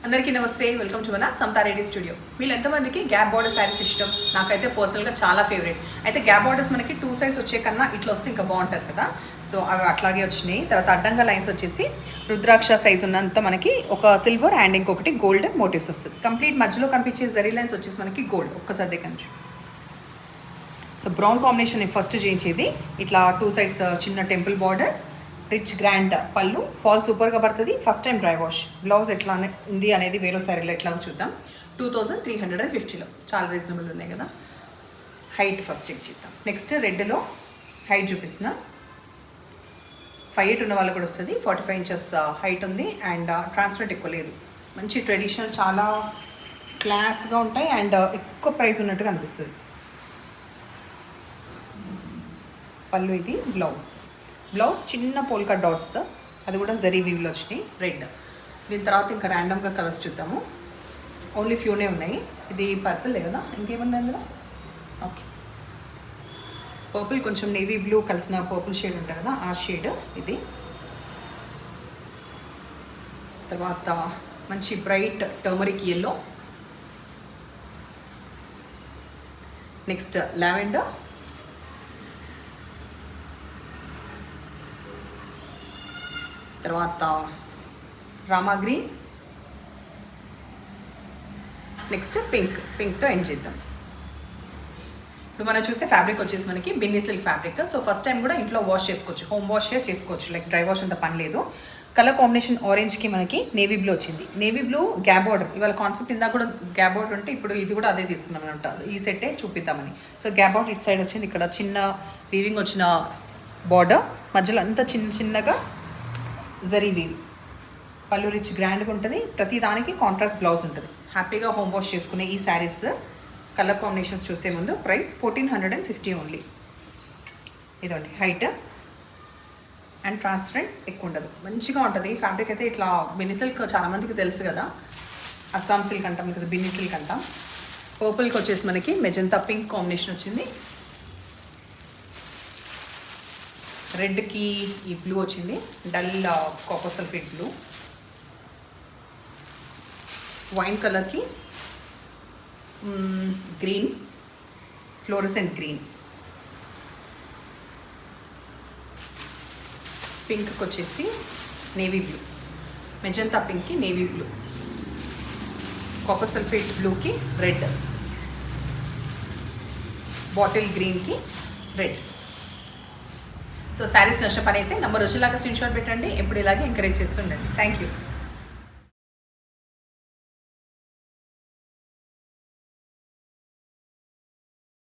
అందరికీ నమస్తే, welcome to మన సమతా రెడ్డి స్టూడియో. వీళ్ళు ఎంతమందికి గ్యాప్ బార్డర్ శారీస్ ఇష్టం? నాకైతే పర్సనల్గా చాలా ఫేవరెట్. అయితే గ్యాప్ బార్డర్స్ మనకి 2 సైజ్ వచ్చే కన్నా ఇట్లా వస్తే ఇంకా బాగుంటుంది కదా. సో అవి అట్లాగే వచ్చినాయి. తర్వాత అడ్డంగా లైన్స్ వచ్చేసి రుద్రాక్ష సైజ్ ఉన్నంత మనకి ఒక సిల్వర్ అండ్ ఇంకొకటి గోల్డ్ మోటివ్స్ వస్తుంది. కంప్లీట్ మధ్యలో కనిపించే జరీ లైన్స్ వచ్చేసి మనకి గోల్డ్. ఒక్కసారి దగ్గర సో బ్రౌన్ కాంబినేషన్ ఫస్ట్ చేయించేది. ఇట్లా 2 సైడ్స్ చిన్న టెంపుల్ బార్డర్, రిచ్ గ్రాండ్ పళ్ళు, ఫాల్ సూపర్గా పడుతుంది. First time dry wash. Blouse ఎట్లా ఉంది అనేది వేరే శారీలో ఎట్లా చూద్దాం. 2350లో చాలా రీజనబుల్ ఉన్నాయి కదా. హైట్ ఫస్ట్ చెక్ చేద్దాం. నెక్స్ట్ రెడ్లో హైట్ చూపిస్తున్నా. 5'8" ఉన్న వాళ్ళు కూడా వస్తుంది. 45 ఇంచెస్ హైట్ ఉంది అండ్ ట్రాన్స్పరెంట్ ఎక్కువ లేదు. మంచి ట్రెడిషనల్, చాలా క్లాస్గా ఉంటాయి అండ్ ఎక్కువ ప్రైస్ ఉన్నట్టుగా అనిపిస్తుంది. పళ్ళు ఇది. బ్లౌజ్ చిన్న పోల్కా డాట్స్, అది కూడా జరీ వీవ్లో వచ్చినాయి. రెడ్. దీని తర్వాత ఇంకా ర్యాండమ్గా కలర్స్ చూద్దాము. ఓన్లీ ఫ్యూనే ఉన్నాయి. ఇది పర్పుల్ కదా, ఇంకేమన్నా అందులో? ఓకే, పర్పుల్ కొంచెం నేవీ బ్లూ కలిసిన పర్పుల్ షేడ్ ఉంటుంది కదా, ఆ షేడ్ ఇది. తర్వాత మంచి bright turmeric yellow. Next lavender. తర్వాత రామా గ్రీన్. నెక్స్ట్ పింక్తో ఎండ్ చేద్దాం. ఇప్పుడు మనం చూసే ఫ్యాబ్రిక్ వచ్చేసి మనకి Binny silk fabric. So first time కూడా ఇంట్లో వాష్ చేసుకోవచ్చు, హోమ్ వాష్ చేసుకోవచ్చు, లైక్ డ్రై వాష్ అంత పని లేదు. కలర్ కాంబినేషన్ ఆరెంజ్కి మనకి నేవీ బ్లూ వచ్చింది. Navy blue gap border. ఇవాళ కాన్సెప్ట్ ఇందాక కూడా గ్యాప్ బార్డర్ ఉంటే ఇప్పుడు ఇది కూడా అదే తీసుకున్నాం అనమాట. ఈ సెట్టే చూపిద్దామని. సో గ్యాప్ బార్డర్ ఇటు సైడ్ వచ్చింది. ఇక్కడ చిన్న వీవింగ్ వచ్చిన బార్డర్, మధ్యలో అంతా చిన్నగా జరీ వీవ్. పళ్ళు రిచ్ గ్రాండ్గా ఉంటుంది. ప్రతి దానికి కాంట్రాస్ట్ బ్లౌజ్ ఉంటుంది. హ్యాపీగా హోమ్ వాష్ చేసుకునే ఈ శారీస్ కలర్ కాంబినేషన్స్ చూసే ముందు ప్రైస్ 1450 ఓన్లీ. ఇదండి హైట్ అండ్ ట్రాన్స్పరెంట్, ఎక్కువ ఉండదు, మంచిగా ఉంటుంది ఫ్యాబ్రిక్ అయితే. ఇట్లా బిన్నీ సిల్క్ చాలామందికి తెలుసు కదా, అస్సాం సిల్క్ అంటాం కదా, బిన్నీ సిల్క్ అంటాం. పర్పుల్కి వచ్చేసి మనకి మెజంతా పింక్ కాంబినేషన్ వచ్చింది. రెడ్కి ఈ బ్లూ వచ్చింది, dull copper sulphate blue. Wine కలర్కి గ్రీన్, ఫ్లోరసెంట్ గ్రీన్. పింక్కి వచ్చేసి నేవీ బ్లూ, మెజంతా పింక్కి నేవీ బ్లూ, కాపర్ సల్ఫేట్ బ్లూకి రెడ్, బాటిల్ గ్రీన్కి రెడ్. సో శారీస్ నష్టపని అయితే నంబర్ వచ్చేలాగా స్క్రీన్ షాట్ పెట్టండి. ఎప్పుడు ఇలాగే ఎంకరేజ్ చేస్తుండండి. Thank you.